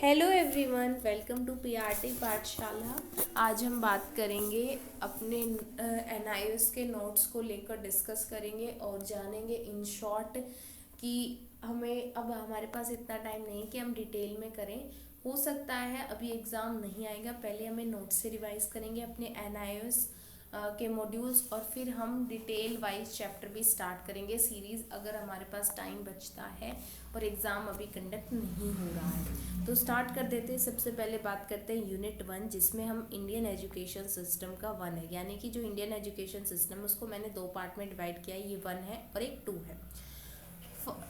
Hello everyone, welcome to PRT Pathshala. आज हम बात करेंगे अपने एनआईएस के नोट्स को लेकर डिस्कस करेंगे और जानेंगे इन शॉर्ट कि हमें अब हमारे पास इतना टाइम नहीं कि हम डिटेल में करें। हो सकता है अभी एग्ज़ाम नहीं आएगा, पहले हमें नोट्स से रिवाइज करेंगे अपने एनआईएस के मॉड्यूल्स और फिर हम डिटेल वाइज चैप्टर भी स्टार्ट करेंगे सीरीज़, अगर हमारे पास टाइम बचता है और एग्ज़ाम अभी कंडक्ट नहीं हो रहा है। तो स्टार्ट कर देते हैं। सबसे पहले बात करते हैं यूनिट 1, जिसमें हम इंडियन एजुकेशन सिस्टम का 1 है, यानी कि जो इंडियन एजुकेशन सिस्टम उसको मैंने 2 पार्ट में डिवाइड किया है। ये 1 है और एक 2 है।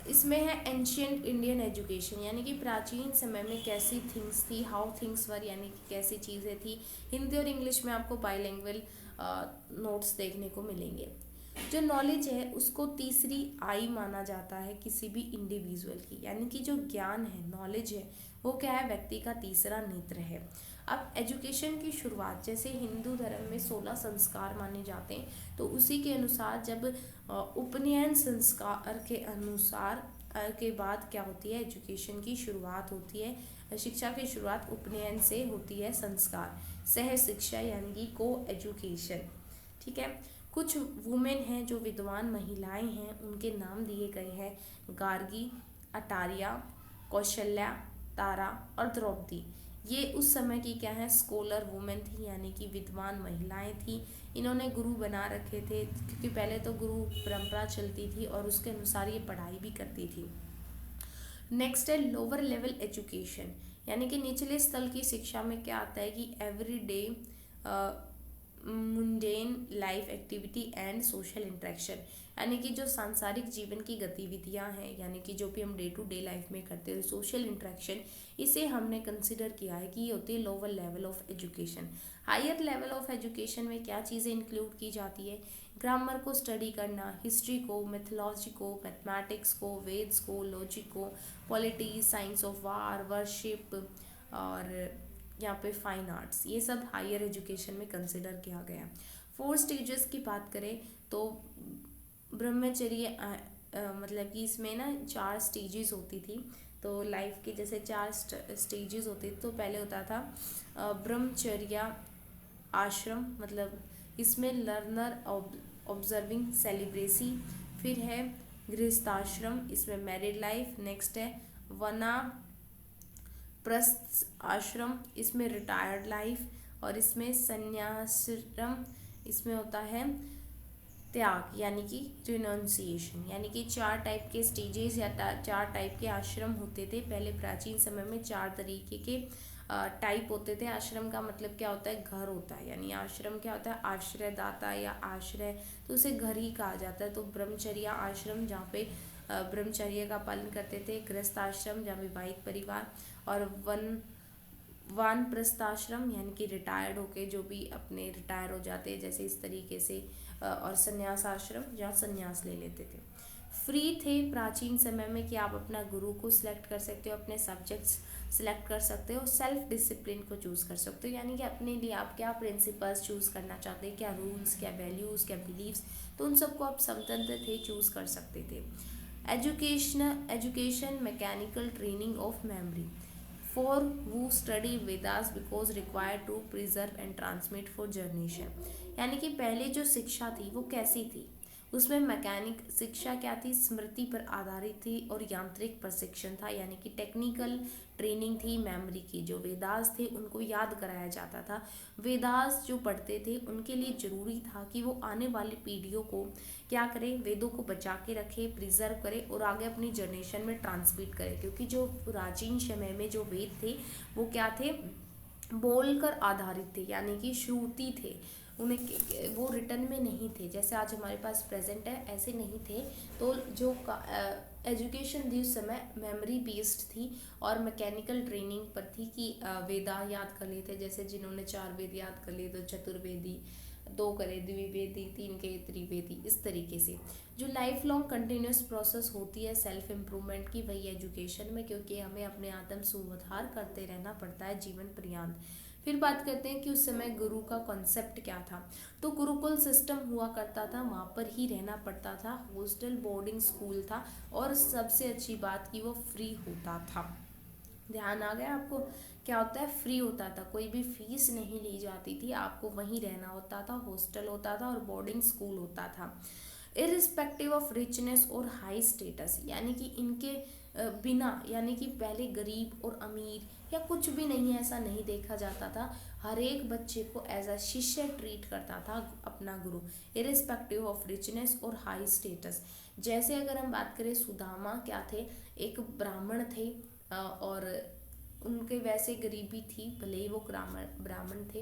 इसमें है एंशियंट इंडियन एजुकेशन, यानी कि प्राचीन समय में कैसी थिंग्स थी, हाउ थिंग्स वर, यानी कि कैसी चीज़ें थी। हिंदी और इंग्लिश में आपको बाइलिंगुअल नोट्स देखने को मिलेंगे। जो नॉलेज है उसको तीसरी आई माना जाता है किसी भी इंडिविजुअल की, यानी कि जो ज्ञान है, नॉलेज है, वो क्या है, व्यक्ति का तीसरा नेत्र है। अब एजुकेशन की शुरुआत, जैसे हिंदू धर्म में 16 संस्कार माने जाते हैं, तो उसी के अनुसार जब उपनयन संस्कार के अनुसार के बाद क्या होती है, एजुकेशन की शुरुआत होती है। शिक्षा की शुरुआत उपनयन से होती है। संस्कार, सह शिक्षा यानी कि को एजुकेशन, ठीक है। कुछ वुमेन हैं जो विद्वान महिलाएं हैं, उनके नाम दिए गए हैं गार्गी, अटारिया, कौशल्या, तारा और द्रौपदी। ये उस समय की क्या है, स्कॉलर वुमेन थी, यानी कि विद्वान महिलाएं थी। इन्होंने गुरु बना रखे थे, क्योंकि पहले तो गुरु परंपरा चलती थी और उसके अनुसार ये पढ़ाई भी करती थी। नेक्स्ट है लोअर लेवल एजुकेशन, यानी कि निचले स्तर की शिक्षा में क्या आता है कि everyday mundane life activity and social interaction, यानी कि जो सांसारिक जीवन की गतिविधियां हैं, यानी कि जो भी हम डे टू डे लाइफ में करते हैं, सोशल इंटरेक्शन, इसे हमने कंसिडर किया है कि ये होती है lower level of education. Higher level of education में क्या चीज़ें इंक्लूड की जाती है, ग्रामर को स्टडी करना, हिस्ट्री को, मिथोलॉजी को, मैथमेटिक्स को, वेद्स को, लॉजिक को, polity, science of war, worship और यहाँ पे फाइन आर्ट्स, ये सब हायर एजुकेशन में कंसिडर किया गया। 4 स्टेजेस की बात करें तो ब्रह्मचर्य मतलब कि इसमें ना 4 स्टेजेस होती थी। तो लाइफ के जैसे 4 स्टेजेस होते, तो पहले होता था ब्रह्मचर्य आश्रम, मतलब इसमें लर्नर ऑब्जर्विंग सेलिब्रेसी। फिर है गृहस्थाश्रम, इसमें मैरिड लाइफ। नेक्स्ट है वना प्रस्थ आश्रम, इसमें रिटायर्ड लाइफ। और इसमें संन्यासाश्रम, इसमें होता है त्याग, यानी कि रिनोन्सिएशन। यानी कि 4 टाइप के स्टेजेस या 4 टाइप के आश्रम होते थे। पहले प्राचीन समय में 4 तरीके के टाइप होते थे। आश्रम का मतलब क्या होता है, घर होता है, यानी आश्रम क्या होता है, आश्रयदाता या आश्रय, तो उसे घर ही कहा जाता है। तो ब्रह्मचर्य आश्रम जहाँ पे ब्रह्मचर्य का पालन करते थे, गृहस्थ आश्रम जहाँ विवाहित परिवार, और वानप्रस्थाश्रम यानी कि रिटायर्ड होके जो भी अपने रिटायर हो जाते हैं, जैसे इस तरीके से, और संन्यास आश्रम जहाँ संन्यास ले लेते थे। फ्री थे प्राचीन समय में कि आप अपना गुरु को सिलेक्ट कर सकते हो, अपने सब्जेक्ट्स सिलेक्ट कर सकते हो, सेल्फ डिसिप्लिन को चूज़ कर सकते हो, यानी कि अपने लिए आप क्या प्रिंसिपल्स चूज़ करना चाहते हैं, क्या रूल्स, क्या वैल्यूज़, क्या बिलीव्स, तो उन सबको आप स्वतंत्र थे, चूज़ कर सकते थे। Education mechanical training of memory for who study Vedas because required to preserve and transmit for generation, यानी कि पहले जो शिक्षा थी वो कैसी थी, उसमें मैकेनिक शिक्षा क्या थी, स्मृति पर आधारित थी और यांत्रिक प्रशिक्षण था, यानी कि टेक्निकल ट्रेनिंग थी मेमोरी की। जो वेदास थे उनको याद कराया जाता था। वेदास जो पढ़ते थे उनके लिए ज़रूरी था कि वो आने वाली पीढ़ियों को क्या करें, वेदों को बचा के रखे, प्रिजर्व करे और आगे अपनी जनरेशन में ट्रांसमिट करे, क्योंकि जो प्राचीन समय में जो वेद थे वो क्या थे, बोलकर आधारित थे, यानी कि श्रुति थे, उन्हें वो रिटर्न में नहीं थे, जैसे आज हमारे पास प्रेजेंट है ऐसे नहीं थे। तो जो एजुकेशन थी उस समय मेमोरी बेस्ड थी और मैकेनिकल ट्रेनिंग पर थी कि वेदा याद कर लेते, जैसे जिन्होंने 4 वेद याद कर लिए तो चतुर्वेदी, 2 करे द्विवेदी, 3 के त्रिवेदी, इस तरीके से। जो लाइफ लॉन्ग कंटिन्यूस प्रोसेस होती है सेल्फ इम्प्रूवमेंट की, वही एजुकेशन में, क्योंकि हमें अपने आत्म सुधार करते रहना पड़ता है जीवन पर्यंत। फिर बात करते हैं कि उस समय गुरु का कॉन्सेप्ट क्या था। तो गुरुकुल सिस्टम हुआ करता था, वहाँ पर ही रहना पड़ता था, हॉस्टल बोर्डिंग स्कूल था, और सबसे अच्छी बात कि वो फ्री होता था। ध्यान आ गया आपको? क्या होता है, फ्री होता था, कोई भी फीस नहीं ली जाती थी, आपको वहीं रहना होता था, हॉस्टल होता था और बोर्डिंग स्कूल होता था। इरिस्पेक्टिव ऑफ रिचनेस और हाई स्टेटस, यानी कि इनके बिना, यानी कि पहले गरीब और अमीर या कुछ भी नहीं है ऐसा नहीं देखा जाता था। हर एक बच्चे को एज अ शिष्य ट्रीट करता था अपना गुरु, इरिस्पेक्टिव ऑफ रिचनेस और हाई स्टेटस। जैसे अगर हम बात करें, सुदामा क्या थे, एक ब्राह्मण थे, और उनके वैसे गरीबी थी, भले ही वो ब्राह्मण ब्राह्मण थे,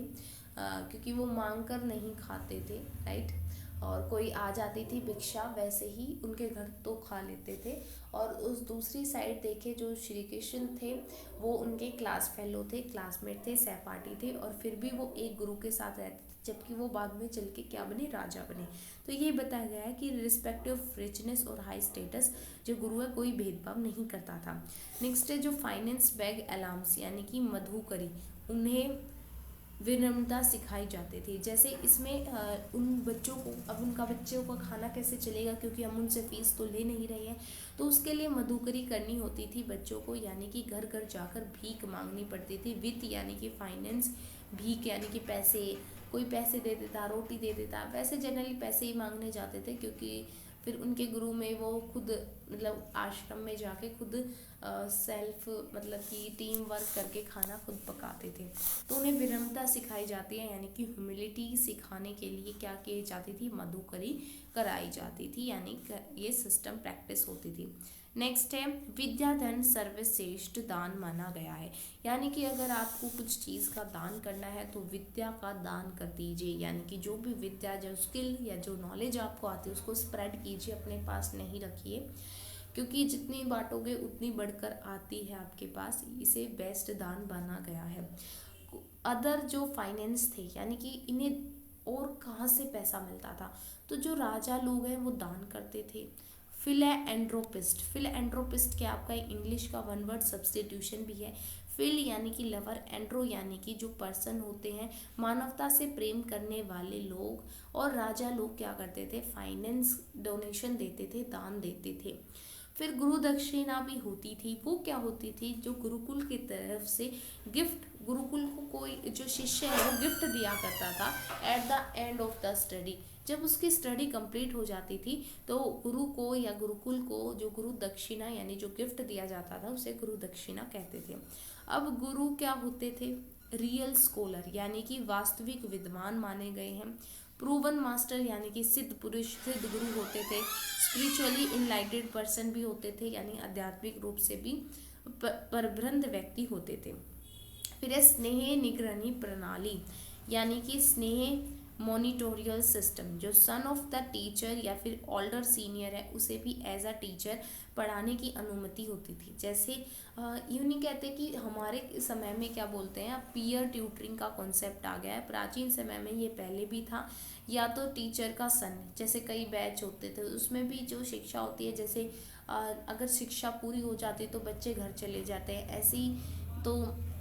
क्योंकि वो मांग कर नहीं खाते थे, राइट। और कोई आ जाती थी भिक्षा, वैसे ही उनके घर तो खा लेते थे। और उस दूसरी साइड देखे जो श्री कृष्ण थे, वो उनके क्लास फेलो थे, क्लासमेट थे, सहपाठी थे, और फिर भी वो एक गुरु के साथ रहते थे, जबकि वो बाद में चल के क्या बने, राजा बने। तो ये बताया गया है कि रिस्पेक्टिव ऑफ रिचनेस और हाई स्टेटस, जो गुरु है कोई भेदभाव नहीं करता था। नेक्स्ट है जो फाइनेंस बैग अलार्म्स, यानी कि मधुकरी, उन्हें विनम्रता सिखाई जाती थी। जैसे इसमें उन बच्चों को, अब उनका बच्चों का खाना कैसे चलेगा, क्योंकि हम उनसे फीस तो ले नहीं रहे हैं, तो उसके लिए मधुकरी करनी होती थी बच्चों को, यानी कि घर घर जाकर भीख मांगनी पड़ती थी। वित्त यानी कि फाइनेंस, भीख यानी कि पैसे, कोई पैसे दे देता, रोटी दे देता, वैसे जनरली पैसे ही मांगने जाते थे, क्योंकि फिर उनके गुरु में वो खुद, मतलब आश्रम में जाके खुद सेल्फ, मतलब कि टीम वर्क करके खाना खुद पकाते थे। तो उन्हें विनम्रता सिखाई जाती है, यानी कि ह्यूमिलिटी सिखाने के लिए क्या की जाती थी, मधुकरी कराई जाती थी, यानी ये सिस्टम प्रैक्टिस होती थी। नेक्स्ट है विद्याधन सर्वश्रेष्ठ दान माना गया है, यानी कि अगर आपको कुछ चीज़ का दान करना है तो विद्या का दान कर दीजिए, यानी कि जो भी विद्या, जो स्किल या जो नॉलेज आपको आती है उसको स्प्रेड कीजिए, अपने पास नहीं रखिए, क्योंकि जितनी बांटोगे उतनी बढ़कर आती है आपके पास। इसे बेस्ट दान माना गया है। अदर जो फाइनेंस थे, यानी कि इन्हें और कहाँ से पैसा मिलता था, तो जो राजा लोग हैं वो दान करते थे। फिलैंथ्रोपिस्ट, फिलैंथ्रोपिस्ट क्या आपका इंग्लिश का वन वर्ड सब्स्टिट्यूशन भी है। फिल यानी कि लवर, एंड्रो यानी कि जो पर्सन होते हैं, मानवता से प्रेम करने वाले लोग। और राजा लोग क्या करते थे, फाइनेंस डोनेशन देते थे, दान देते थे। फिर गुरु दक्षिणा भी होती थी, वो क्या होती थी, जो गुरुकुल की तरफ से गिफ्ट, गुरुकुल को कोई जो शिष्य है वो गिफ्ट दिया करता था at the end of the study. जब उसकी स्टडी कंप्लीट हो जाती थी तो गुरु को या गुरुकुल को जो गुरु दक्षिणा यानी जो गिफ्ट दिया जाता था उसे गुरु दक्षिणा कहते थे। अब गुरु क्या होते थे, रियल स्कॉलर, यानी कि वास्तविक विद्वान माने गए हैं। प्रूवन मास्टर यानी कि सिद्ध पुरुष, सिद्ध गुरु होते थे। स्पिरिचुअली इनलाइटेड पर्सन भी होते थे, यानी आध्यात्मिक रूप से भी परब्रह्म व्यक्ति होते थे। फिर है स्नेह निगरानी प्रणाली, यानी कि स्नेह मॉनिटोरियल सिस्टम, जो सन ऑफ द टीचर या फिर ओल्डर सीनियर है उसे भी एज अ टीचर पढ़ाने की अनुमति होती थी। जैसे यूँ नहीं कहते कि हमारे समय में क्या बोलते हैं, पीयर ट्यूटरिंग का कॉन्सेप्ट आ गया है, प्राचीन समय में ये पहले भी था। या तो टीचर का सन, जैसे कई बैच होते थे उसमें भी जो शिक्षा होती है, जैसे अगर शिक्षा पूरी हो जाती तो बच्चे घर चले जाते हैं, ऐसे ही तो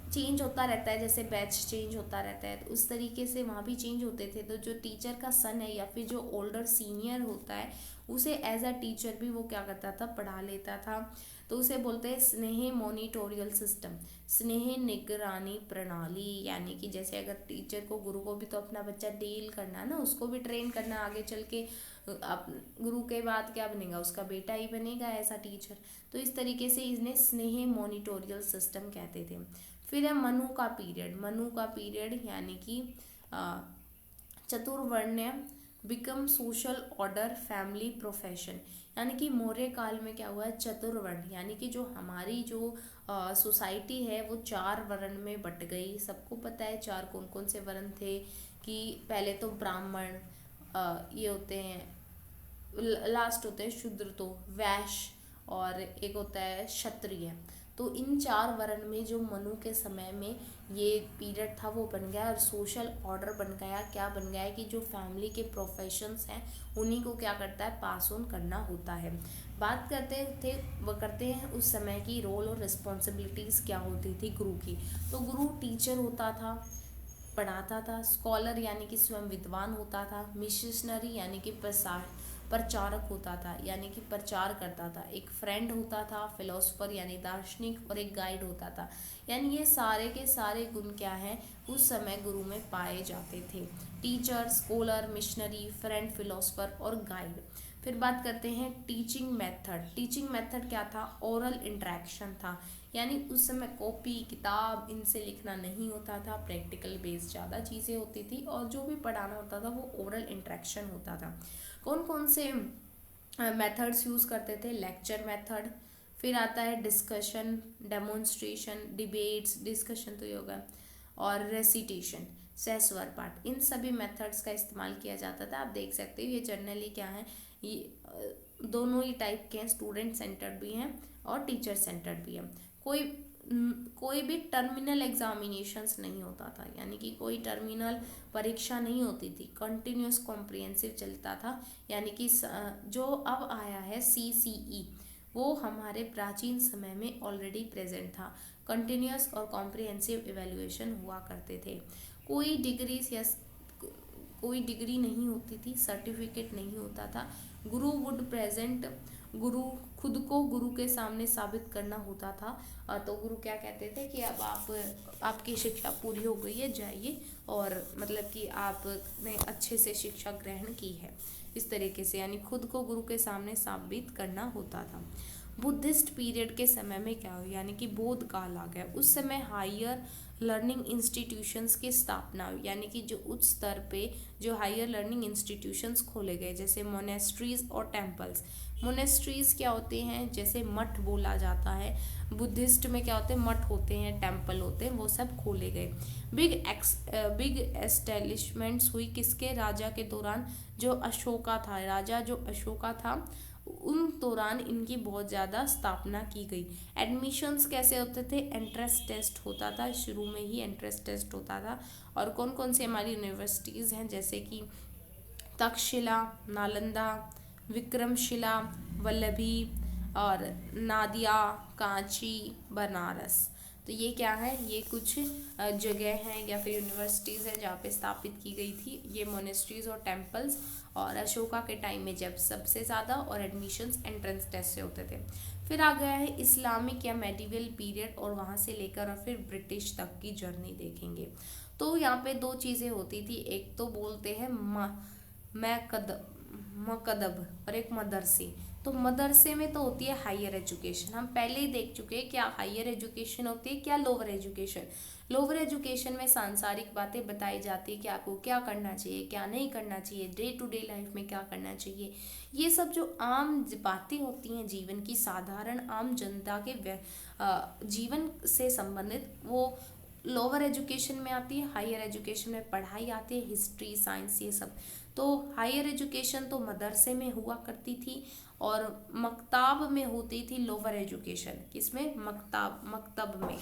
चेंज होता रहता है, जैसे बैच चेंज होता रहता है, तो उस तरीके से वहाँ भी चेंज होते थे। तो जो टीचर का सन है या फिर जो ओल्डर सीनियर होता है उसे एज अ टीचर भी वो क्या करता था, पढ़ा लेता था। तो उसे बोलते हैं स्नेह मॉनिटोरियल सिस्टम, स्नेह निगरानी प्रणाली, यानी कि जैसे अगर टीचर को, गुरु को भी तो अपना बच्चा डील करना है ना, उसको भी ट्रेन करना, आगे चल के अब गुरु के बाद क्या बनेगा, उसका बेटा ही बनेगा ऐसा टीचर। तो इस तरीके से इन्हें स्नेह मॉनिटोरियल सिस्टम कहते थे। फिर है मनु का पीरियड, मनु का पीरियड यानी कि चतुर्वर्ण्य become social order family profession, यानी कि मौर्य काल में क्या हुआ है, चतुर्वर्ण, यानी कि जो हमारी जो सोसाइटी है वो चार वर्ण में बट गई। सबको पता है चार कौन कौन से वर्ण थे, कि पहले तो ब्राह्मण, ये होते हैं, लास्ट होते हैं शूद्र, तो वैश्य, और एक होता है क्षत्रिय। तो इन चार वर्ण में जो मनु के समय में ये पीरियड था वो बन गया, और सोशल ऑर्डर बन गया। क्या बन गया है कि जो फैमिली के प्रोफेशंस हैं उन्हीं को क्या करता है, पास ऑन करना होता है। बात करते हैं उस समय की रोल और रिस्पॉन्सिबिलिटीज़ क्या होती थी गुरु की। तो गुरु टीचर होता था, पढ़ाता था। स्कॉलर यानी कि स्वयं विद्वान होता था। मिशनरी यानी कि प्रचारक होता था यानी कि प्रचार करता था, एक फ्रेंड होता था फिलोसफर यानी दार्शनिक, और एक गाइड होता था। यानी ये सारे के सारे गुण क्या हैं, उस समय गुरु में पाए जाते थे। Teacher, scholar, missionary, friend, philosopher और गाइड। फिर बात करते हैं टीचिंग मेथड। टीचिंग मेथड क्या था, ओरल इंटरेक्शन था, यानी उस समय कॉपी किताब इनसे लिखना नहीं होता था, प्रैक्टिकल बेस्ड ज़्यादा चीज़ें होती थी, और जो भी पढ़ाना होता था वो ओरल इंटरेक्शन होता था। कौन कौन से मेथड्स यूज़ करते थे, लेक्चर मेथड, फिर आता है डिस्कशन, डेमोन्स्ट्रेशन, डिबेट्स, डिस्कशन तो ये होगा, और रेसिटेशन, सहस्वर पाठ, इन सभी मेथड्स का इस्तेमाल किया जाता था। आप देख सकते हो ये जनरली क्या है, ये दोनों ही टाइप के हैं, स्टूडेंट सेंटर्ड भी हैं और टीचर सेंटर्ड भी हैं। कोई भी टर्मिनल एग्जामिनेशंस नहीं होता था, यानी कि कोई टर्मिनल परीक्षा नहीं होती थी, कंटिन्यूस कॉम्प्रिहेंसिव चलता था। यानी कि जो अब आया है CCE, वो हमारे प्राचीन समय में ऑलरेडी प्रेजेंट था। कंटिन्यूस और कॉम्प्रिहेंसिव इवैल्यूएशन हुआ करते थे। कोई डिग्री या कोई डिग्री नहीं होती थी, सर्टिफिकेट नहीं होता था। गुरु वुड प्रेजेंट, गुरु खुद को गुरु के सामने साबित करना होता था। तो गुरु क्या कहते थे कि अब आपकी शिक्षा पूरी हो गई है, जाइए, और मतलब कि आपने अच्छे से शिक्षा ग्रहण की है, इस तरीके से, यानी खुद को गुरु के सामने साबित करना होता था। बुद्धिस्ट पीरियड के समय में क्या हुआ, यानी कि बौद्ध काल आ गया। उस समय हायर लर्निंग इंस्टीट्यूशंस की स्थापना हुई, यानी कि जो उच्च स्तर पे जो हायर लर्निंग इंस्टीट्यूशंस खोले गए, जैसे मोनेस्ट्रीज और टेम्पल्स। मोनेस्ट्रीज क्या होते हैं, जैसे मठ बोला जाता है, बुद्धिस्ट में क्या होते हैं, मठ होते हैं, टेम्पल होते हैं, वो सब खोले गए। बिग एस्टेब्लिशमेंट्स हुई किसके, राजा के दौरान, जो अशोका था, राजा जो अशोका था उन दौरान इनकी बहुत ज़्यादा स्थापना की गई। एडमिशन्स कैसे होते थे, एंट्रेंस टेस्ट होता था, शुरू में ही एंट्रेंस टेस्ट होता था। और कौन कौन सी हमारी यूनिवर्सिटीज़ हैं, जैसे कि तक्षशिला, नालंदा, विक्रमशिला, वल्लभी, और नादिया, कांची, बनारस। तो ये क्या है, ये कुछ जगह हैं या फिर यूनिवर्सिटीज़ हैं जहाँ पे स्थापित की गई थी ये मोनेस्ट्रीज और टेम्पल्स, और अशोका के टाइम में जब सबसे ज़्यादा, और एडमिशन्स एंट्रेंस टेस्ट से होते थे। फिर आ गया है इस्लामिक या मेडिवल पीरियड, और वहाँ से लेकर और फिर ब्रिटिश तक की जर्नी देखेंगे। तो यहाँ पे दो चीज़ें होती थी, एक तो बोलते हैं मकदब और एक मदरसे। तो मदरसे में तो होती है हायर एजुकेशन, हम पहले ही देख चुके हैं क्या हायर एजुकेशन होती है, क्या लोअर एजुकेशन। लोअर एजुकेशन में सांसारिक बातें बताई जाती है कि आपको क्या करना चाहिए, क्या नहीं करना चाहिए, डे टू डे लाइफ में क्या करना चाहिए। ये सब जो आम बातें होती हैं जीवन की, साधारण आम जनता के जीवन से संबंधित, वो लोअर एजुकेशन में आती है। हायर एजुकेशन में पढ़ाई आती है, हिस्ट्री, साइंस, ये सब। तो हायर एजुकेशन तो मदरसे में हुआ करती थी, और मकताब में होती थी लोअर एजुकेशन, किसमें, मकतब में,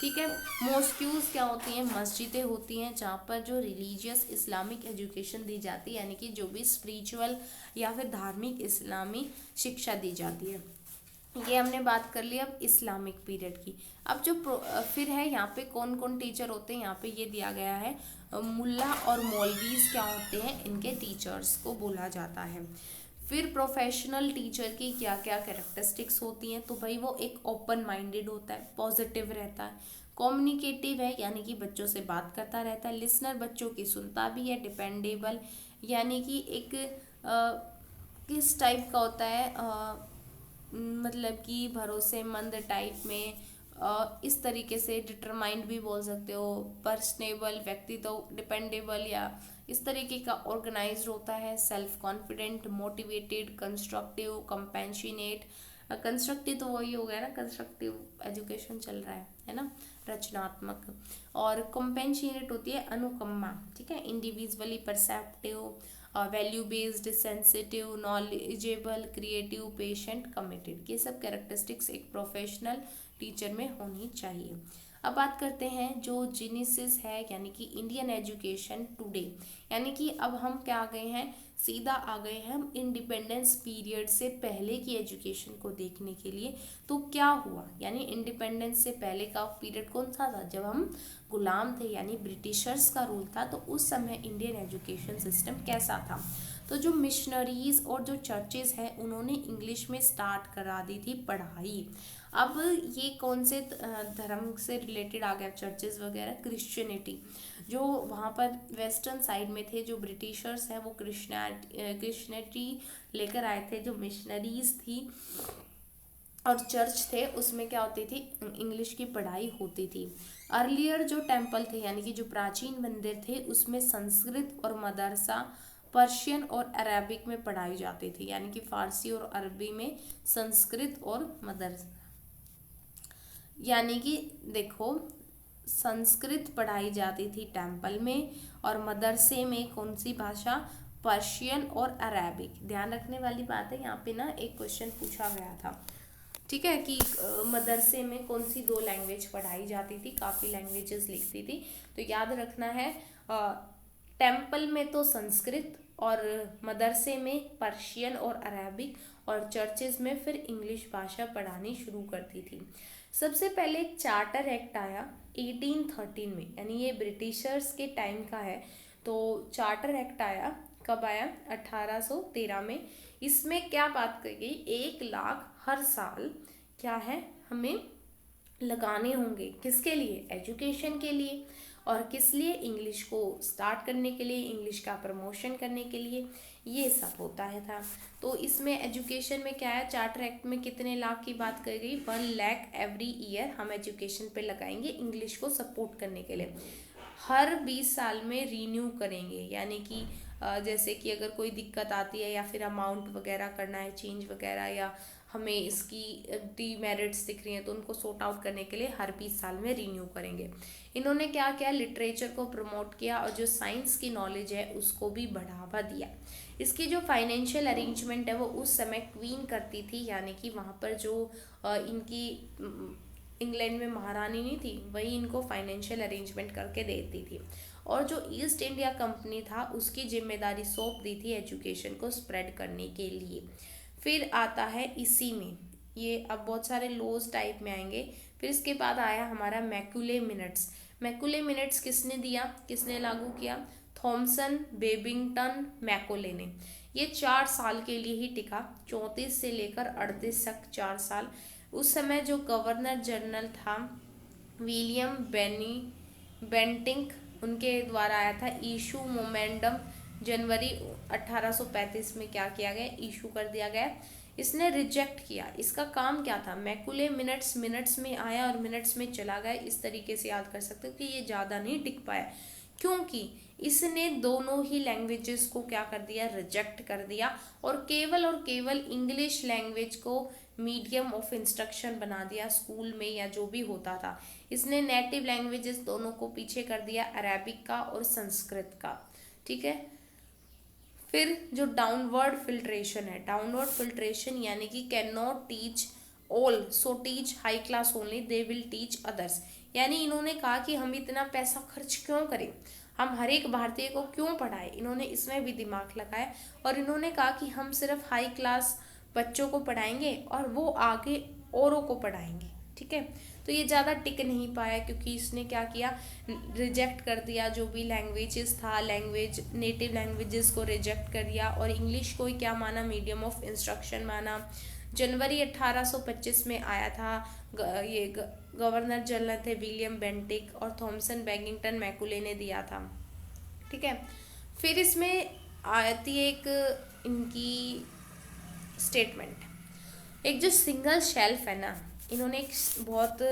ठीक है। मॉस्क्यूज क्या होती हैं, मस्जिदें होती हैं जहाँ पर जो रिलीजियस इस्लामिक एजुकेशन दी जाती है, यानी कि जो भी स्पिरिचुअल या फिर धार्मिक इस्लामी शिक्षा दी जाती है। ये हमने बात कर ली अब इस्लामिक पीरियड की। अब जो फिर है यहाँ पे कौन कौन टीचर होते हैं, यहाँ पे ये दिया गया है, मुल्ला और मौलवीज क्या होते हैं, इनके टीचर्स को बोला जाता है। फिर प्रोफेशनल टीचर की क्या क्या कैरेक्टरिस्टिक्स होती हैं, तो भाई वो एक ओपन माइंडेड होता है, पॉजिटिव रहता है, कम्युनिकेटिव है, यानी कि बच्चों से बात करता रहता है, लिसनर, बच्चों की सुनता भी है, डिपेंडेबल, यानी कि एक किस टाइप का होता है, मतलब कि भरोसेमंद टाइप में, इस तरीके से, डिटरमाइंड भी बोल सकते हो, पर्सनेबल व्यक्ति, तो डिपेंडेबल या इस तरीके का, ऑर्गेनाइज्ड होता है, self confident, motivated, constructive, compassionate. Constructive तो वही हो गया ना, कंस्ट्रक्टिव एजुकेशन चल रहा है ना, रचनात्मक। और कंपेंशनेट होती है अनुकंपा, ठीक है, individually perceptive, value based, sensitive, knowledgeable, creative, patient, committed. ये सब कैरेक्टरिस्टिक्स एक प्रोफेशनल टीचर में होनी चाहिए। अब बात करते हैं जो जेनेसिस है, यानी कि इंडियन एजुकेशन टुडे, यानी कि अब हम क्या आ गए हैं, सीधा आ गए हैं हम इंडिपेंडेंस पीरियड से पहले की एजुकेशन को देखने के लिए। तो क्या हुआ, यानी इंडिपेंडेंस से पहले का पीरियड कौन सा था, जब हम गुलाम थे, यानी ब्रिटिशर्स का रूल था, तो उस समय इंडियन एजुकेशन सिस्टम कैसा था। तो जो मिशनरीज और जो चर्चेज है उन्होंने इंग्लिश में स्टार्ट करा दी थी पढ़ाई। अब ये कौन से धर्म से रिलेटेड आ गया, चर्चेज वगैरह, क्रिश्चियनिटी। जो वहाँ पर वेस्टर्न साइड में थे जो ब्रिटिशर्स हैं वो क्रिश्चियनिटी लेकर आए थे। जो मिशनरीज थी और चर्च थे उसमें क्या होती थी, इंग्लिश की पढ़ाई होती थी। अर्लियर जो टेम्पल थे यानी कि जो प्राचीन मंदिर थे उसमें संस्कृत और मदरसा पर्शियन और अरेबिक में पढ़ाई जाती थी, यानी कि फारसी और अरबी में संस्कृत और मदरसा, यानी कि देखो संस्कृत पढ़ाई जाती थी टेम्पल में और मदरसे में कौन सी भाषा, पर्शियन और अरेबिक। ध्यान रखने वाली बात है यहाँ पे ना, एक क्वेश्चन पूछा गया था, ठीक है, कि मदरसे में कौन सी 2 लैंग्वेज पढ़ाई जाती थी, काफ़ी लैंग्वेजेस लिखती थी। तो याद रखना है टेम्पल में तो संस्कृत और मदरसे में पर्शियन और अरेबिक और चर्चेज में फिर इंग्लिश भाषा पढ़ानी शुरू करती थी। सबसे पहले एक चार्टर एक्ट आया 1813 में, यानी ये ब्रिटिशर्स के टाइम का है। तो चार्टर एक्ट आया, कब आया, 1813 में। इसमें क्या बात कही गई, 1 लाख हर साल क्या है हमें लगाने होंगे, किसके लिए, एजुकेशन के लिए। और किस लिए, इंग्लिश को स्टार्ट करने के लिए, इंग्लिश का प्रमोशन करने के लिए, ये सब होता है था। तो इसमें एजुकेशन में क्या है, चार्टर एक्ट में कितने लाख की बात करी गई, 1 लाख एवरी ईयर हम एजुकेशन पे लगाएंगे इंग्लिश को सपोर्ट करने के लिए। हर 20 साल में रीन्यू करेंगे, यानी कि जैसे कि अगर कोई दिक्कत आती है या फिर अमाउंट वगैरह करना है चेंज वगैरह, या हमें इसकी डीमेरिट्स दिख रही हैं तो उनको सॉर्ट आउट करने के लिए हर 20 साल में रीन्यू करेंगे। इन्होंने क्या किया, लिटरेचर को प्रमोट किया और जो साइंस की नॉलेज है उसको भी बढ़ावा दिया। इसकी जो फाइनेंशियल अरेंजमेंट है वो उस समय क्वीन करती थी, यानी कि वहाँ पर जो इनकी इंग्लैंड में महारानी नहीं थी, वही इनको फाइनेंशियल अरेंजमेंट करके देती थी। और जो ईस्ट इंडिया कंपनी था उसकी जिम्मेदारी सौंप दी थी एजुकेशन को स्प्रेड करने के लिए। फिर आता है इसी में, ये अब बहुत सारे लॉज टाइप में आएंगे। फिर इसके बाद आया हमारा मैकुले मिनट्स। मैकुले मिनट्स किसने दिया, किसने लागू किया, थॉमसन, बेबिंगटन, मैकोले ने। ये 4 साल के लिए ही टिका, 34 से लेकर 38 तक 4 साल। उस समय जो गवर्नर जनरल था विलियम बेंटिंक, उनके द्वारा आया था इशू मोमेंडम। जनवरी 1835 में क्या किया गया, इशू कर दिया गया। इसने रिजेक्ट किया। इसका काम क्या था, मैकुले मिनट्स, मिनट्स में आया और मिनट्स में चला गया, इस तरीके से याद कर सकते हो कि ये ज़्यादा नहीं टिक पाया, क्योंकि इसने दोनों ही लैंग्वेजेस को क्या कर दिया, रिजेक्ट कर दिया और केवल इंग्लिश लैंग्वेज को मीडियम ऑफ इंस्ट्रक्शन बना दिया स्कूल में या जो भी होता था। इसने नेटिव लैंग्वेजेस दोनों को पीछे कर दिया, अरेबिक का और संस्कृत का, ठीक है। फिर जो डाउनवर्ड फिल्ट्रेशन है, डाउनवर्ड फिल्ट्रेशन यानी कि can not teach all so teach high class only, they will teach others. यानी इन्होंने कहा कि हम इतना पैसा खर्च क्यों करें, हम हर एक भारतीय को क्यों पढ़ाएं। इन्होंने इसमें भी दिमाग लगाया और इन्होंने कहा कि हम सिर्फ हाई क्लास बच्चों को पढ़ाएंगे और वो आगे औरों को पढ़ाएंगे, ठीक है। तो ये ज़्यादा टिक नहीं पाया क्योंकि इसने क्या किया, रिजेक्ट कर दिया जो भी लैंग्वेजेस था, नेटिव लैंग्वेजेस को रिजेक्ट कर दिया और इंग्लिश को ही क्या माना, मीडियम ऑफ इंस्ट्रक्शन माना। जनवरी 1825 में आया था, ये गवर्नर जनरल थे विलियम बेंटिक और थॉमसन बेगिंगटन मैकुले ने दिया था, ठीक है। फिर इसमें आती है एक इनकी स्टेटमेंट, एक जो सिंगल शेल्फ है ना, इन्होंने एक बहुत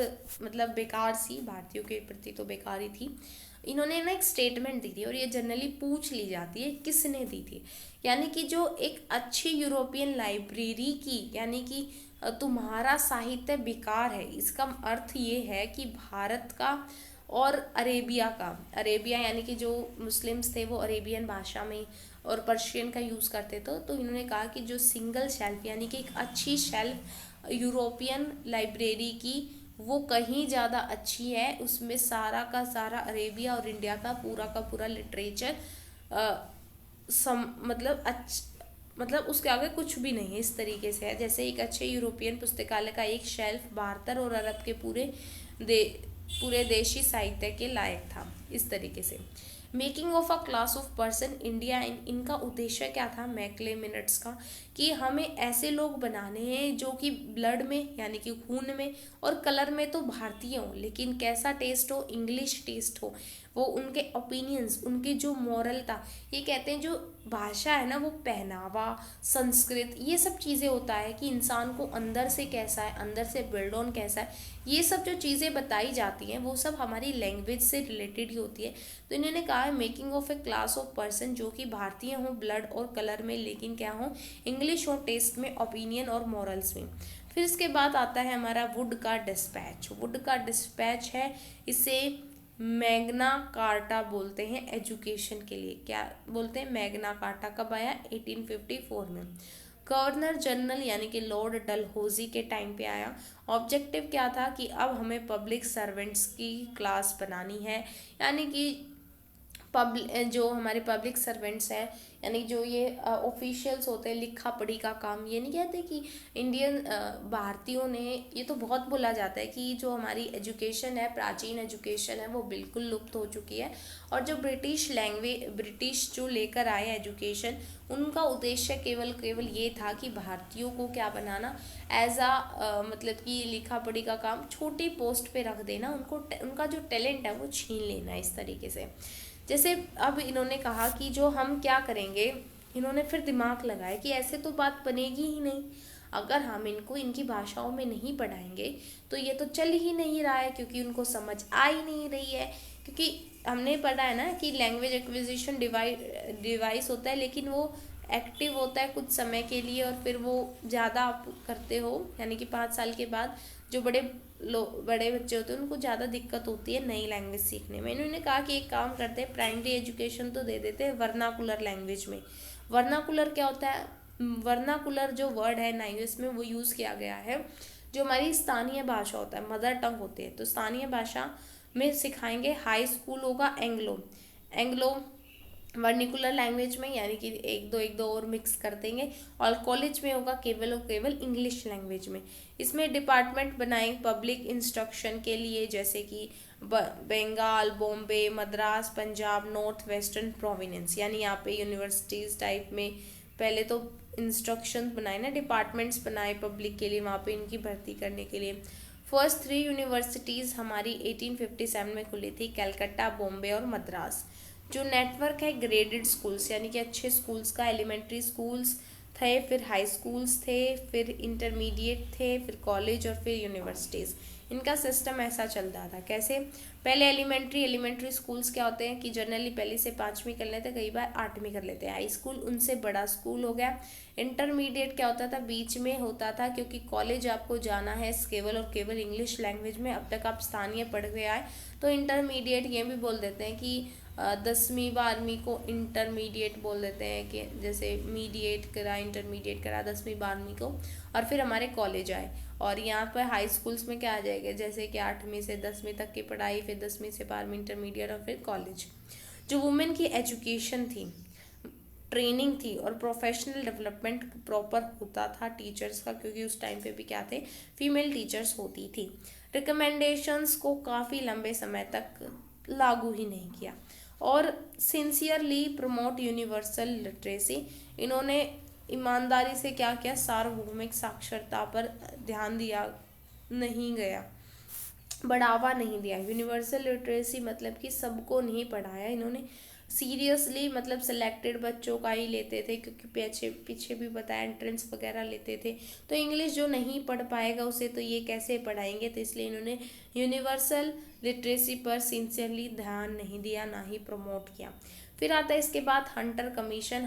मतलब बेकार सी, भारतीयों के प्रति तो बेकार ही थी, इन्होंने ना एक स्टेटमेंट दी थी और ये जनरली पूछ ली जाती है किसने दी थी। यानी कि जो एक अच्छी यूरोपियन लाइब्रेरी की, यानी कि तुम्हारा साहित्य बेकार है, इसका अर्थ ये है कि भारत का और अरेबिया यानी कि जो मुस्लिम्स थे वो अरेबियन भाषा में और पर्शियन का यूज़ करते थे। तो इन्होंने कहा कि जो सिंगल शेल्फ यानी कि एक अच्छी शेल्फ यूरोपियन लाइब्रेरी की, वो कहीं ज़्यादा अच्छी है, उसमें सारा का सारा अरेबिया और इंडिया का पूरा लिटरेचर मतलब उसके आगे कुछ भी नहीं है, इस तरीके से है। जैसे एक अच्छे यूरोपियन पुस्तकालय का एक शेल्फ भारत और अरब के पूरे देशी साहित्य के लायक था, इस तरीके से। Making of a class of person India इनका उद्देश्य क्या था मैकले मिनट्स का, कि हमें ऐसे लोग बनाने हैं जो कि ब्लड में यानी कि खून में और कलर में तो भारतीय हो, लेकिन कैसा टेस्ट हो, इंग्लिश टेस्ट हो, वो उनके ओपिनियंस, उनकी जो मॉरलता, ये कहते हैं जो भाषा है ना, वो पहनावा, संस्कृत, ये सब चीज़ें होता है कि इंसान को अंदर से कैसा है, अंदर से बिल्ड ऑन कैसा है, ये सब जो चीज़ें बताई जाती हैं वो सब हमारी लैंग्वेज से रिलेटेड ही होती है। तो इन्होंने कहा है making of A class of person जो कि भारतीय हों ब्लड और कलर में, लेकिन क्या हो, इंग्लिश हो, टेस्ट में, ओपिनियन और मॉरल्स में। फिर इसके बाद आता है हमारा वुड का डिस्पैच। वुड का डिस्पैच है, इसे मैग्ना कार्टा बोलते हैं एजुकेशन के लिए। क्या बोलते हैं? मैग्ना कार्टा कब आया? 1854 में। गवर्नर जनरल यानी कि लॉर्ड डलहौजी के टाइम पे आया। ऑब्जेक्टिव क्या था कि अब हमें पब्लिक सर्वेंट्स की क्लास बनानी है, यानी कि जो हमारे पब्लिक सर्वेंट्स हैं, यानी जो ये ऑफिशियल्स होते हैं, लिखा पढ़ी का काम, ये नहीं कहते कि इंडियन भारतीयों ने, ये तो बहुत बोला जाता है कि जो हमारी एजुकेशन है, प्राचीन एजुकेशन है, वो बिल्कुल लुप्त हो चुकी है। और जो ब्रिटिश जो लेकर आए एजुकेशन, उनका उद्देश्य केवल केवल ये था कि भारतीयों को क्या बनाना, एज आ मतलब कि लिखा पढ़ी का काम, छोटी पोस्ट पे रख देना, उनको उनका जो टैलेंट है वो छीन लेना इस तरीके से। जैसे अब इन्होंने कहा कि जो हम क्या करेंगे, इन्होंने फिर दिमाग लगाया कि ऐसे तो बात बनेगी ही नहीं, अगर हम इनको इनकी भाषाओं में नहीं पढ़ाएंगे तो ये तो चल ही नहीं रहा है, क्योंकि उनको समझ आ ही नहीं रही है। क्योंकि हमने पढ़ा है ना कि लैंग्वेज एक्विजिशन डिवाइस होता है, लेकिन वो एक्टिव होता है कुछ समय के लिए और फिर वो ज़्यादा आप करते हो, यानी कि 5 साल के बाद जो बड़े बच्चे होते हैं उनको ज़्यादा दिक्कत होती है नई लैंग्वेज सीखने में। इन्होंने कहा कि एक काम करते हैं, प्राइमरी एजुकेशन तो दे देते हैं वर्नाकुलर लैंग्वेज में। वर्नाकुलर क्या होता है? वर्नाकुलर जो वर्ड है नाइविस में वो यूज़ किया गया है, जो हमारी स्थानीय भाषा होता है, मदर टंग होती है, तो स्थानीय भाषा में सिखाएंगे। हाई स्कूल होगा एंग्लो एंग्लो वर्निकुलर लैंग्वेज में, यानी कि एक दो और मिक्स कर देंगे। और कॉलेज में होगा केवल और केवल इंग्लिश लैंग्वेज में। इसमें डिपार्टमेंट बनाए पब्लिक इंस्ट्रक्शन के लिए, जैसे कि Bengal, Bombay, Madras, Punjab, north western province, यानी यहाँ पे यूनिवर्सिटीज़ टाइप में पहले तो इंस्ट्रक्शन बनाए ना, डिपार्टमेंट्स बनाए पब्लिक के लिए, वहाँ पे इनकी भर्ती करने के लिए। फर्स्ट 3 यूनिवर्सिटीज़ हमारी 1857 में खुली थी, कलकत्ता, बॉम्बे और मद्रास। जो नेटवर्क है ग्रेडेड स्कूल्स, यानी कि अच्छे स्कूल्स का, एलिमेंट्री स्कूल्स थे, फिर हाई स्कूल्स थे, फिर इंटरमीडिएट थे, फिर कॉलेज और फिर यूनिवर्सिटीज़। इनका सिस्टम ऐसा चल रहा था। कैसे? पहले एलिमेंट्री स्कूल्स क्या होते हैं कि जनरली पहली से 5वीं कर लेते हैं, कई बार 8वीं कर लेते हैं। हाई स्कूल उनसे बड़ा स्कूल हो गया। इंटरमीडिएट क्या होता था? बीच में होता था, क्योंकि कॉलेज आपको जाना है केवल और केवल इंग्लिश लैंग्वेज में, अब तक आप स्थानीय पढ़ के आए, तो इंटरमीडिएट ये भी बोल देते हैं कि 10वीं 12वीं को इंटरमीडिएट बोल देते हैं, कि जैसे मीडिएट करा, इंटरमीडिएट करा 10वीं 12वीं को, और फिर हमारे कॉलेज आए। और यहाँ पर हाई स्कूल्स में क्या आ जाएगा, जैसे कि 8वीं से 10वीं तक की पढ़ाई, फिर 10वीं से 12वीं इंटरमीडिएट और फिर कॉलेज। जो वुमेन की एजुकेशन थी, ट्रेनिंग थी और प्रोफेशनल डेवलपमेंट प्रॉपर होता था टीचर्स का, क्योंकि उस टाइम पे भी क्या थे, फीमेल टीचर्स होती थी। रिकमेंडेशंस को काफ़ी लंबे समय तक लागू ही नहीं किया। और सिंसियरली प्रमोट यूनिवर्सल लिटरेसी, इन्होंने ईमानदारी से क्या किया, सार्वभौमिक साक्षरता पर ध्यान दिया नहीं गया, बढ़ावा नहीं दिया। यूनिवर्सल लिटरेसी मतलब कि सबको नहीं पढ़ाया इन्होंने, सीरियसली मतलब सिलेक्टेड बच्चों का ही लेते थे, क्योंकि पीछे भी बताया एंट्रेंस वगैरह लेते थे, तो इंग्लिश जो नहीं पढ़ पाएगा उसे तो ये कैसे पढ़ाएंगे, तो इसलिए इन्होंने यूनिवर्सल लिटरेसी पर सिंसियरली ध्यान नहीं दिया, ना ही प्रमोट किया। फिर आता है इसके बाद हंटर कमीशन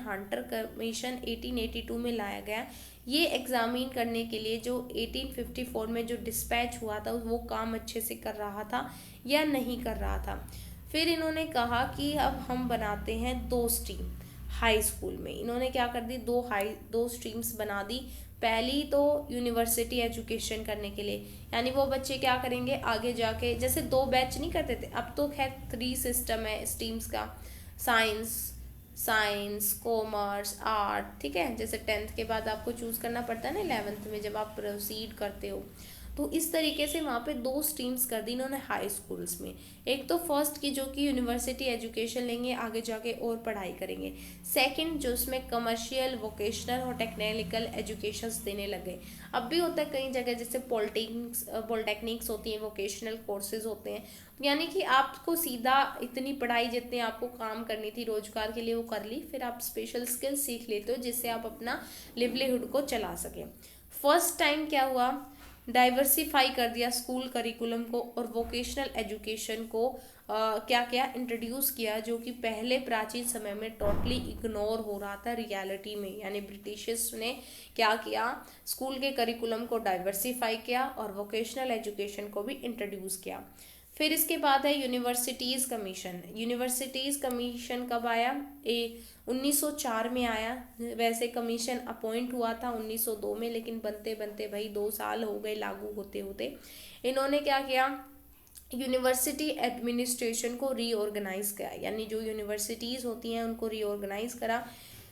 1882 में लाया गया। ये एग्जामिन करने के लिए जो 1854 में जो डिस्पैच हुआ था वो काम अच्छे से कर रहा था या नहीं कर रहा था। फिर इन्होंने कहा कि अब हम बनाते हैं 2 स्ट्रीम हाई स्कूल में। इन्होंने क्या कर दी, 2 स्ट्रीम्स बना दी। पहली तो यूनिवर्सिटी एजुकेशन करने के लिए, यानी वो बच्चे क्या करेंगे आगे जाके, जैसे 2 बैच नहीं करते थे, अब तो खैर 3 सिस्टम है स्ट्रीम्स का, साइंस, कॉमर्स, आर्ट, ठीक है। जैसे 10th के बाद आपको चूज़ करना पड़ता है ना 11th में जब आप प्रोसीड करते हो, तो इस तरीके से वहाँ पे 2 स्ट्रीम्स कर दी इन्होंने हाई स्कूल्स में। एक तो फर्स्ट की जो कि यूनिवर्सिटी एजुकेशन लेंगे, आगे जाके और पढ़ाई करेंगे। सेकंड जो उसमें कमर्शियल, वोकेशनल और टेक्निकल एजुकेशंस देने लगे। अब भी होता है कई जगह, जैसे पॉलिटेक्निक्स होती हैं, वोकेशनल कोर्सेज होते हैं, यानी कि आपको सीधा इतनी पढ़ाई जितनी आपको काम करनी थी रोजगार के लिए वो कर ली, फिर आप स्पेशल स्किल सीख लेते हो जिससे आप अपना लिवलीहुड को चला सकें। फर्स्ट टाइम क्या हुआ, डाइवर्सिफाई कर दिया स्कूल करिकुलम को और वोकेशनल एजुकेशन को क्या क्या इंट्रोड्यूस किया, जो कि पहले प्राचीन समय में टोटली इग्नोर हो रहा था रियलिटी में। यानी ब्रिटिशर्स ने क्या किया, स्कूल के करिकुलम को डाइवर्सिफाई किया और वोकेशनल एजुकेशन को भी इंट्रोड्यूस किया। फिर इसके बाद है यूनिवर्सिटीज़ कमीशन। यूनिवर्सिटीज़ कमीशन कब आया, 1904 में आया। वैसे कमीशन अपॉइंट हुआ था 1902 में, लेकिन बनते बनते भाई 2 साल हो गए लागू होते होते। इन्होंने क्या किया, यूनिवर्सिटी एडमिनिस्ट्रेशन को रीऑर्गेनाइज किया, यानी जो यूनिवर्सिटीज़ होती हैं उनको रीऑर्गेनाइज करा।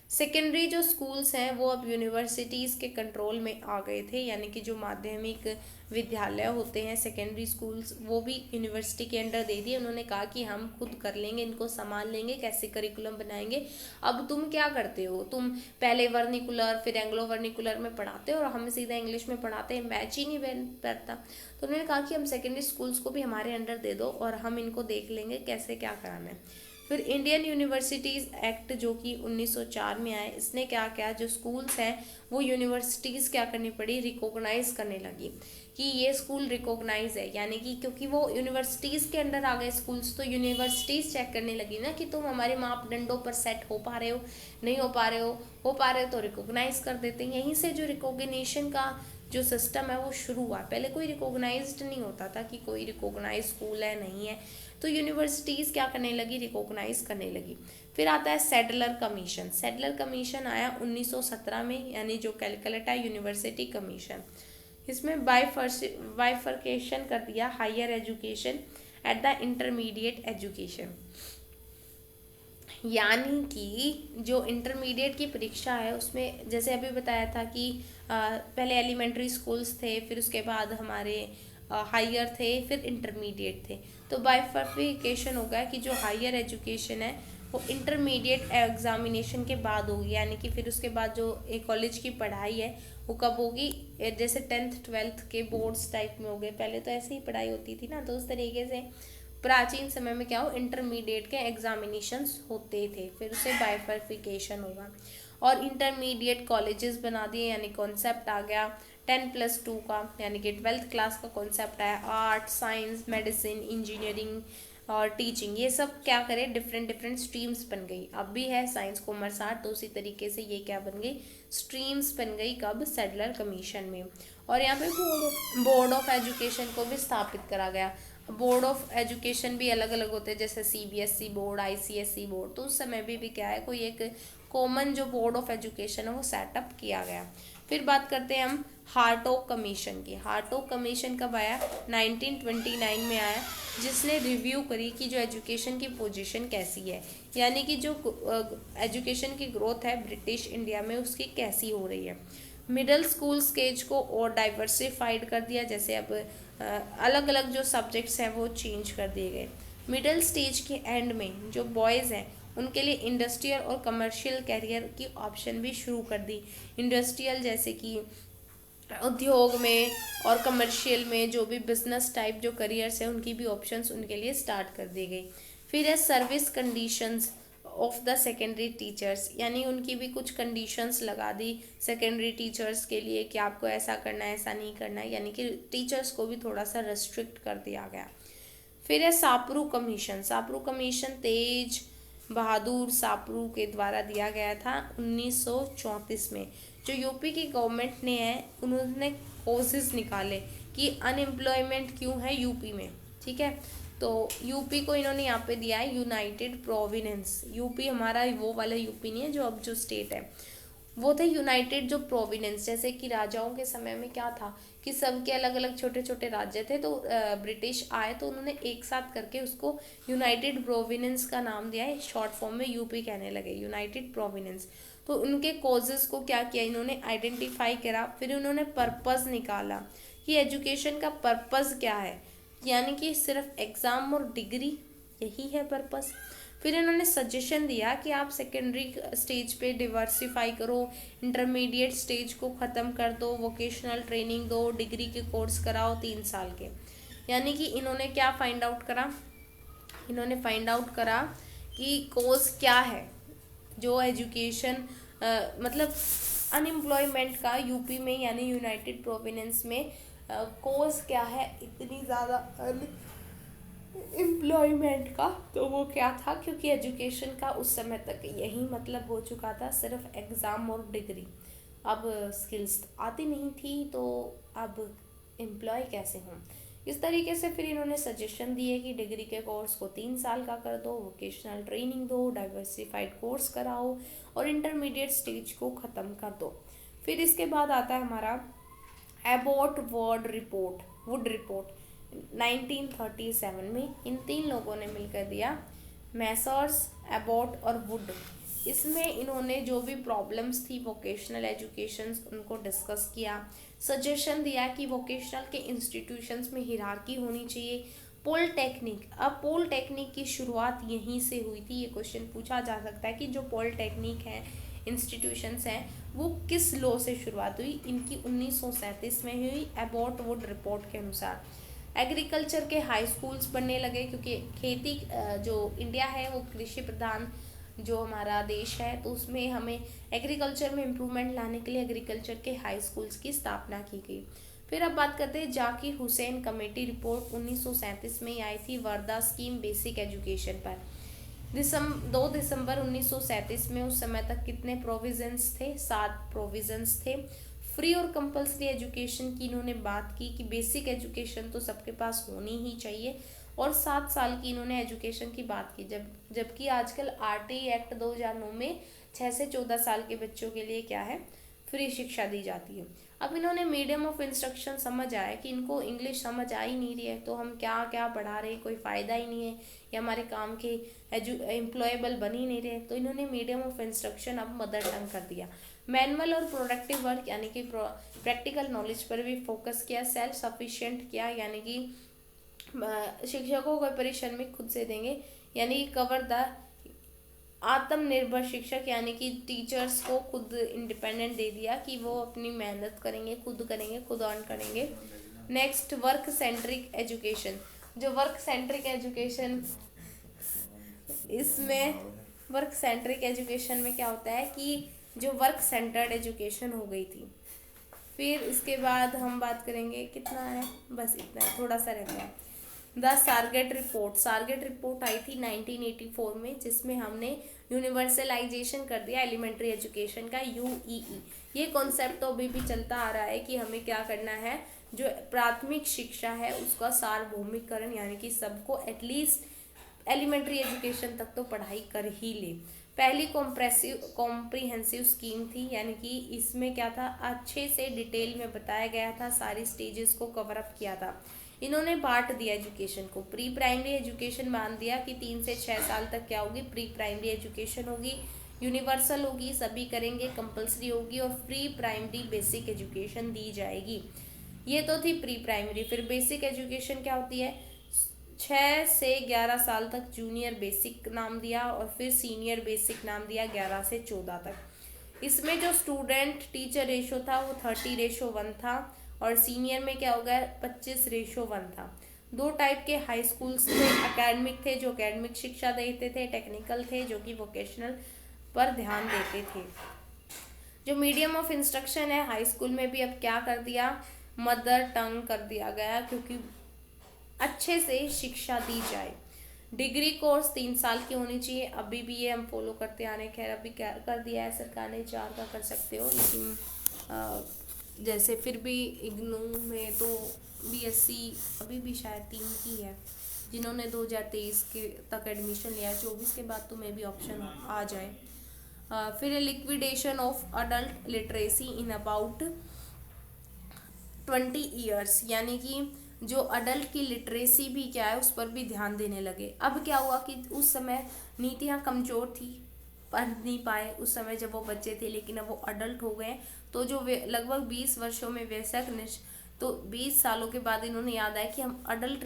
सेकेंडरी जो स्कूल्स हैं वो अब यूनिवर्सिटीज़ के कंट्रोल में आ गए थे, यानी कि जो माध्यमिक विद्यालय होते हैं, सेकेंडरी स्कूल्स, वो भी यूनिवर्सिटी के अंडर दे दिए। उन्होंने कहा कि हम खुद कर लेंगे, इनको संभाल लेंगे, कैसे करिकुलम बनाएंगे। अब तुम क्या करते हो, तुम पहले वर्निकुलर फिर एंग्लो वर्निकुलर में पढ़ाते हो और हमें सीधा इंग्लिश में पढ़ाते हैं, मैच ही नहीं बैठता। तो उन्होंने कहा कि हम सेकेंडरी स्कूल्स को भी हमारे अंडर दे दो और हम इनको देख लेंगे कैसे क्या कराना है। फिर इंडियन यूनिवर्सिटीज़ एक्ट जो कि 1904 में आए, इसने क्या किया, जो स्कूल्स हैं वो यूनिवर्सिटीज़ क्या करनी पड़ी, रिकॉग्नाइज करने लगी कि ये स्कूल रिकॉग्नाइज है। यानी कि क्योंकि वो यूनिवर्सिटीज़ के अंडर आ गए स्कूल्स, तो यूनिवर्सिटीज़ चेक करने लगी ना कि तुम हमारे मापदंडों पर सेट हो पा रहे हो, नहीं हो पा रहे हो तो रिकॉग्नाइज कर देते हैं। यहीं से जो रिकॉग्निशन का जो सिस्टम है वो शुरू हुआ। पहले कोई रिकॉग्नाइज्ड नहीं होता था कि कोई रिकॉग्नाइज स्कूल है, नहीं है, तो यूनिवर्सिटीज़ क्या करने लगी, रिकॉग्नाइज करने लगी। फिर आता है सेडलर कमीशन। सेडलर कमीशन आया 1917 में, यानी जो कैलकटा यूनिवर्सिटी कमीशन। इसमें बाइफर्केशन कर दिया higher education at the intermediate education, यानी कि जो इंटरमीडिएट की परीक्षा है उसमें जैसे अभी बताया था कि पहले एलिमेंट्री स्कूल्स थे, फिर उसके बाद हमारे हायर थे, फिर इंटरमीडिएट थे। तो बाइफर्केशन हो गया कि जो हायर एजुकेशन है वो इंटरमीडिएट एग्जामिनेशन के बाद होगी, यानी कि फिर उसके बाद जो एक कॉलेज की पढ़ाई है वो कब होगी, जैसे 10th 12th के बोर्ड्स टाइप में हो गए। पहले तो ऐसे ही पढ़ाई होती थी ना, तो उस तरीके से प्राचीन समय में क्या हो, इंटरमीडिएट के एग्जामिनेशंस होते थे, फिर उसे बाइफर्केशन होगा। और इंटरमीडिएट कॉलेजेस बना दिए, यानी कॉन्सेप्ट आ गया 10+2 का, यानी कि 12th क्लास का कॉन्सेप्ट आया। आर्ट, साइंस, मेडिसिन, इंजीनियरिंग और टीचिंग, ये सब क्या करें, डिफरेंट स्ट्रीम्स बन गई। अब भी है साइंस, कॉमर्स, आर्ट, तो उसी तरीके से ये क्या बन गई, स्ट्रीम्स बन गई। कब, सेडलर कमीशन में। और यहाँ पे बोर्ड ऑफ एजुकेशन को भी स्थापित करा गया। बोर्ड ऑफ एजुकेशन भी अलग अलग होते हैं, जैसे सीबीएसई बोर्ड, आईसीएसई बोर्ड। तो उस समय भी क्या है, कोई एक कॉमन जो बोर्ड ऑफ एजुकेशन है वो सेटअप किया गया। फिर बात करते हैं हम हार्टोग कमीशन की। हार्टोग कमीशन कब आया, 1929 में आया, जिसने रिव्यू करी कि जो एजुकेशन की पोजीशन कैसी है, यानी कि जो एजुकेशन की ग्रोथ है ब्रिटिश इंडिया में उसकी कैसी हो रही है। मिडिल स्कूल स्टेज को और डाइवर्सिफाइड कर दिया, जैसे अब अलग अलग जो सब्जेक्ट्स हैं वो चेंज कर दिए गए। मिडिल स्टेज के एंड में जो बॉयज़ हैं उनके लिए इंडस्ट्रियल और कमर्शियल कैरियर की ऑप्शन भी शुरू कर दी। इंडस्ट्रियल जैसे कि उद्योग में और कमर्शियल में जो भी बिजनेस टाइप जो करियर्स हैं उनकी भी ऑप्शंस उनके लिए स्टार्ट कर दी गई। फिर है service conditions of the secondary teachers, यानी उनकी भी कुछ कंडीशंस लगा दी सेकेंडरी टीचर्स के लिए कि आपको ऐसा करना है, ऐसा नहीं करना है, यानी कि टीचर्स को भी थोड़ा सा रेस्ट्रिक्ट कर दिया गया। फिर है सापरू कमीशन। सापरू कमीशन तेज बहादुर सापरू के द्वारा दिया गया था 1934 में। जो यूपी की गवर्नमेंट ने है उन्होंने कॉजेज निकाले कि अनएम्प्लॉयमेंट क्यों है यूपी में, ठीक है। तो यूपी को इन्होंने यहाँ पे दिया है यूनाइटेड प्रोविडेंस। यूपी हमारा वो वाला यूपी नहीं है जो अब जो स्टेट है, वो थे यूनाइटेड जो प्रोविडेंस। जैसे कि राजाओं के समय में क्या था कि सबके अलग अलग छोटे छोटे राज्य थे, तो ब्रिटिश आए तो उन्होंने एक साथ करके उसको यूनाइटेड प्रोविडेंस का नाम दिया है, शॉर्ट फॉर्म में यूपी कहने लगे, यूनाइटेड प्रोविडेंस। तो उनके कॉजेज को क्या किया, इन्होंने आइडेंटिफाई करा, फिर उन्होंने पर्पस निकाला कि एजुकेशन का पर्पस क्या है, यानी कि सिर्फ एग्ज़ाम और डिग्री यही है पर्पस। फिर इन्होंने सजेशन दिया कि आप सेकेंडरी स्टेज पे डिवर्सिफाई करो, इंटरमीडिएट स्टेज को ख़त्म कर दो, वोकेशनल ट्रेनिंग दो, डिग्री के कोर्स कराओ 3 साल के। यानी कि इन्होंने क्या फाइंड आउट करा, इन्होंने फाइंड आउट करा कि कोज क्या है जो एजुकेशन मतलब अनएम्प्लॉयमेंट का यूपी में यानी यूनाइटेड प्रोविडेंस में कोज क्या है इतनी ज़्यादा एम्प्लॉयमेंट का। तो वो क्या था, क्योंकि एजुकेशन का उस समय तक यही मतलब हो चुका था, सिर्फ एग्ज़ाम और डिग्री। अब स्किल्स आती नहीं थी तो अब एम्प्लॉय कैसे हों। इस तरीके से फिर इन्होंने सजेशन दिए कि डिग्री के कोर्स को 3 साल का कर दो, वोकेशनल ट्रेनिंग दो, डाइवर्सिफाइड कोर्स कराओ और इंटरमीडिएट स्टेज को ख़त्म कर दो। फिर इसके बाद आता है हमारा एबॉट वुड रिपोर्ट 1937 में। इन 3 लोगों ने मिलकर दिया, मैसर्स, एबॉट और वुड। इसमें इन्होंने जो भी प्रॉब्लम्स थी वोकेशनल एजुकेशन उनको डिस्कस किया, सजेशन दिया कि वोकेशनल के इंस्टीट्यूशंस में हिरार्की होनी चाहिए। पॉलिटेक्निक, अब पॉलिटेक्निक की शुरुआत यहीं से हुई थी। ये क्वेश्चन पूछा जा सकता है कि जो पॉलिटेक्निक है इंस्टीट्यूशंस हैं वो किस लॉ से शुरुआत हुई। इनकी 1937 में हुई एबॉट वुड रिपोर्ट के अनुसार। एग्रीकल्चर के हाई स्कूल्स बनने लगे, क्योंकि खेती जो इंडिया है वो कृषि प्रधान जो हमारा देश है, तो उसमें हमें एग्रीकल्चर में इम्प्रूवमेंट लाने के लिए एग्रीकल्चर के हाई स्कूल्स की स्थापना की गई। फिर अब बात करते हैं जाकिर हुसैन कमेटी रिपोर्ट 1937 में आई थी वर्धा स्कीम बेसिक एजुकेशन पर। 2 दिसंबर 1937 में उस समय तक कितने प्रोविजंस थे, 7 प्रोविजंस थे। फ्री और कंपल्सरी एजुकेशन की इन्होंने बात की कि बेसिक एजुकेशन तो सबके पास होनी ही चाहिए, और 7 साल की इन्होंने एजुकेशन की बात की, जबकि आजकल आरटीई एक्ट 2009 में 6 से 14 साल के बच्चों के लिए क्या है, फ्री शिक्षा दी जाती है। अब इन्होंने मीडियम ऑफ इंस्ट्रक्शन समझ आया कि इनको इंग्लिश समझ आ ही नहीं रही है, तो हम क्या क्या पढ़ा रहे हैं, कोई फ़ायदा ही नहीं है, या हमारे काम के एम्प्लॉयबल बन ही नहीं रहे, तो इन्होंने मीडियम ऑफ इंस्ट्रक्शन अब मदर टंग कर दिया। मैनुअल और प्रोडक्टिव वर्क यानी कि प्रैक्टिकल नॉलेज पर भी फोकस किया। सेल्फ सफिशिएंट किया, यानी कि शिक्षकों को परीक्षण में खुद से देंगे, यानी कि कवर द आत्मनिर्भर शिक्षक, यानी कि टीचर्स को खुद इंडिपेंडेंट दे दिया कि वो अपनी मेहनत करेंगे, खुद अर्न करेंगे। नेक्स्ट वर्क सेंट्रिक एजुकेशन, जो वर्क सेंट्रिक एजुकेशन, इसमें वर्क सेंट्रिक एजुकेशन में क्या होता है कि जो वर्क सेंटर्ड एजुकेशन हो गई थी। फिर इसके बाद हम बात करेंगे, कितना है, बस इतना है, थोड़ा सा रहता है। द सारगेट रिपोर्ट आई थी 1984 में, जिसमें हमने यूनिवर्सलाइजेशन कर दिया एलिमेंट्री एजुकेशन का, यूईई। ये कॉन्सेप्ट तो अभी भी चलता आ रहा है कि हमें क्या करना है, जो प्राथमिक शिक्षा है उसका सार्वभौमिकरण, यानी कि सबको एटलीस्ट एलिमेंट्री एजुकेशन तक तो पढ़ाई कर ही ले। पहली कॉम्प्रिहेंसिव स्कीम थी, यानी कि इसमें क्या था, अच्छे से डिटेल में बताया गया था, सारी स्टेजेस को कवर अप किया था। इन्होंने बांट दिया एजुकेशन को, प्री प्राइमरी एजुकेशन बांध दिया कि 3 से 6 साल तक क्या होगी, प्री प्राइमरी एजुकेशन होगी, यूनिवर्सल होगी, सभी करेंगे, कंपलसरी होगी, और प्री प्राइमरी बेसिक एजुकेशन दी जाएगी। ये तो थी प्री प्राइमरी। फिर बेसिक एजुकेशन क्या होती है, 6 से 11 साल तक जूनियर बेसिक नाम दिया, और फिर सीनियर बेसिक नाम दिया 11 से 14 तक। इसमें जो स्टूडेंट टीचर रेशो था वो 30:1 था, और सीनियर में क्या होगा 25:1 था। 2 टाइप के हाई स्कूल्स थे, एकेडमिक थे जो एकेडमिक शिक्षा देते थे, टेक्निकल थे जो कि वोकेशनल पर ध्यान देते थे। जो मीडियम ऑफ इंस्ट्रक्शन है हाई स्कूल में भी अब क्या कर दिया, मदर टंग कर दिया गया, क्योंकि अच्छे से शिक्षा दी जाए। डिग्री कोर्स 3 साल की होनी चाहिए, अभी भी ये हम फॉलो करते आ रहे हैं। खैर अभी क्या कर दिया है सरकार ने, 4 का कर सकते हो, लेकिन जैसे फिर भी इग्नू में तो बीएससी अभी भी शायद 3 की है, जिन्होंने 2023 के तक एडमिशन लिया, 24 के बाद तो मे भी ऑप्शन आ जाए। फिर liquidation of adult literacy in about 20 years, यानी कि जो अडल्ट की लिटरेसी भी क्या है उस पर भी ध्यान देने लगे। अब क्या हुआ कि उस समय नीतियाँ कमज़ोर थी, पढ़ नहीं पाए उस समय जब वो बच्चे थे, लेकिन अब वो अडल्ट हो गए, तो जो लगभग 20 वर्षों में वयस्क तो 20 सालों के बाद इन्होंने याद आया कि हम अडल्ट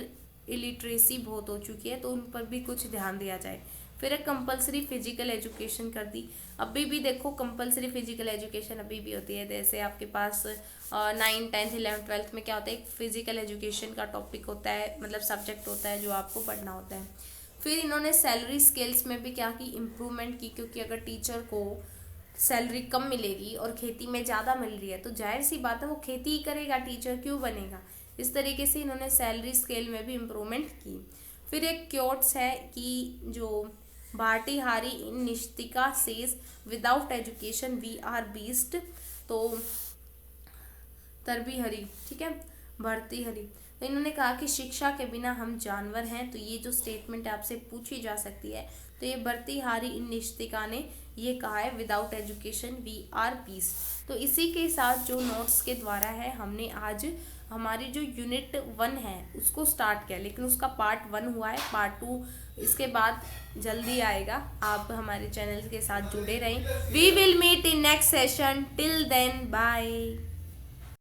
इलिटरेसी बहुत हो चुकी है तो उन पर भी कुछ ध्यान दिया जाए। फिर एक कंपलसरी फिजिकल एजुकेशन कर दी। अभी भी देखो कंपलसरी फिजिकल एजुकेशन अभी भी होती है, जैसे आपके पास 9, 10th, 11th, 12th में क्या होता है, एक फिजिकल एजुकेशन का टॉपिक होता है, मतलब सब्जेक्ट होता है जो आपको पढ़ना होता है। फिर इन्होंने सैलरी स्केल्स में भी क्या की, इम्प्रूवमेंट की, क्योंकि अगर टीचर को सैलरी कम मिलेगी और खेती में ज़्यादा मिल रही है तो जाहिर सी बात है वो खेती ही करेगा, टीचर क्यों बनेगा। इस तरीके से इन्होंने सैलरी स्केल में भी इम्प्रूवमेंट की। फिर एक क्योट्स है कि जो भाटी हारी इन निश्तिका सेज without education we are beast, तो तरबी हरी, ठीक है, भर्ती हरी। तो इन्होंने कहा कि शिक्षा के बिना हम जानवर हैं, तो ये जो स्टेटमेंट आपसे पूछी जा सकती है तो ये भर्ती हारी इन निश्तिका ने ये कहा है, without education we are peace. तो इसी के साथ जो नोट्स के द्वारा है हमने आज हमारी जो यूनिट 1 है उसको स्टार्ट किया, लेकिन उसका पार्ट 1 हुआ है, पार्ट 2 इसके बाद जल्दी आएगा। आप हमारे चैनल के साथ जुड़े रहें। We will meet in next session, till then bye.